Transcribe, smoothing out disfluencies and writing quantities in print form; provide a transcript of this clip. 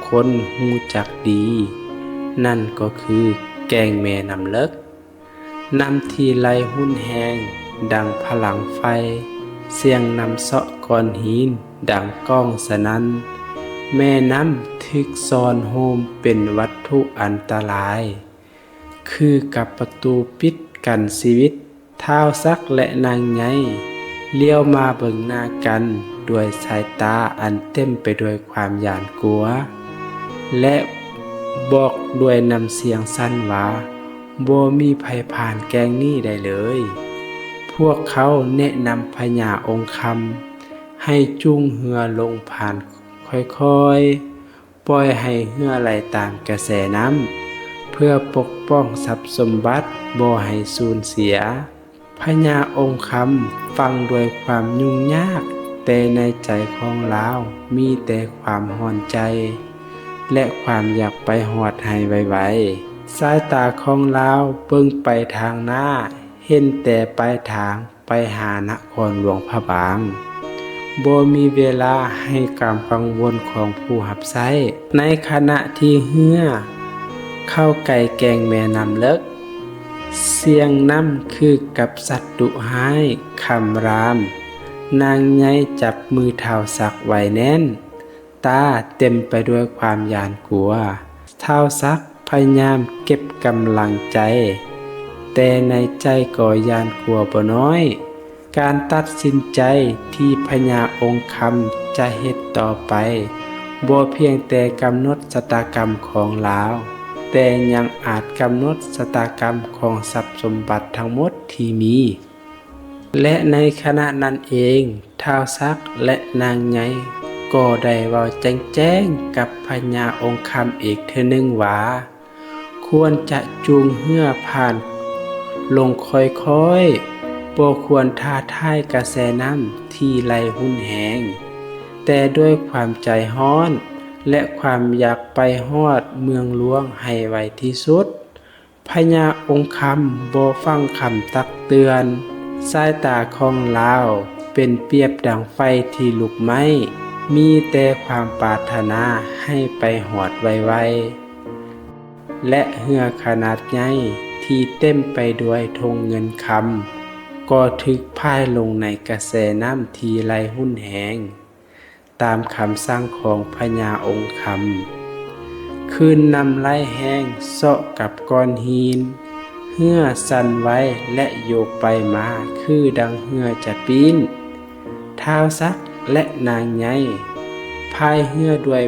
คนฮู้จักดี นั่นก็คือแกงแม่น้ำเลิกน้ำที่ไหลหุ้นแหงดังพลังไฟเสียงน้ำเสาะก้อนหินดังก้องสนั่นแม่น้ำทึกซอนโฮมเป็นวัตถุอันตรายคือกับประตูปิดกันชีวิตท้าวซักและนางไงเลี้ยวมาเบิ่งหน้ากันด้วยสายตาอันเต็มไปด้วยความหยาดกลัวและบอกด้วยน้ำเสียงสั้นว่าบ่มีภัยผ่านแกงนี้ได้เลยพวกเขาแนะนำพญาองค์คำให้จุ้งเหือลงผ่านค่อยๆปล่อยให้เหือไหลตามกระแสน้ำเพื่อปกป้องทรัพย์สมบัติบ่ให้สูญเสียพญาองค์คำฟังด้วยความยุ่งยากแต่ในใจของลาวมีแต่ความห่อนใจและความอยากไปฮอดให้ไวๆสายตาของลาวเบิ่งไปทางหน้าเห็นแต่ปลายทางไปหานครหลวงพระบางบ่มีเวลาให้ความกังวลของผู้รับใช้ในขณะที่เหือเข้าใกล้แกงแม่น้ำเลิกเสียงน้ำคือกับสัตว์ดุร้ายคำรามนางไงจับมือเท้าซักไว้แน่นตาเต็มไปด้วยความหยาดกลัวเท้าซักพยายามเก็บกำลังใจแต่ในใจก็หยาดกลัวบ่น้อยการตัดสินใจที่พญาองค์คำจะเฮ็ดต่อไปบ่เพียงแต่กำหนดชะตากรรมของลาวแต่ยังอาจกำหนดชะตากรรมของทรัพย์สมบัติทั้งหมดที่มีและในขณะนั้นเองท้าวซักและนางไงก็ได้เว้าแจ้งๆกับพญาองค์คำอีกเทื่อนึงว่าควรจะจูงเหือผ่านลงค่อยๆบ่ควรท้าทายกระแสน้ำที่ไหลหุ้นแหงแต่ด้วยความใจร้อนและความอยากไปฮอดเมืองหลวงให้ไวที่สุดพญาองค์คำบ่ฟังคำตักเตือนสายตาของลาวเป็นเปรียบดังไฟที่ลุกไหม้มีแต่ความปรารถนาให้ไปฮอดไวๆและเรือขนาดใหญ่ที่เต็มไปด้วยธงเงินคำก็ถึกพายลงในกระแสน้ำที่ไหลหุ้นแหงตามคำสั่งของพญาองค์คำคืนน้ำไหลแห้งเซาะกับก้อนหินเหือสั่นไว้และโยกไปมาคือดังเหือจะปีนท้าวซักและนางไงพายเหือด้วย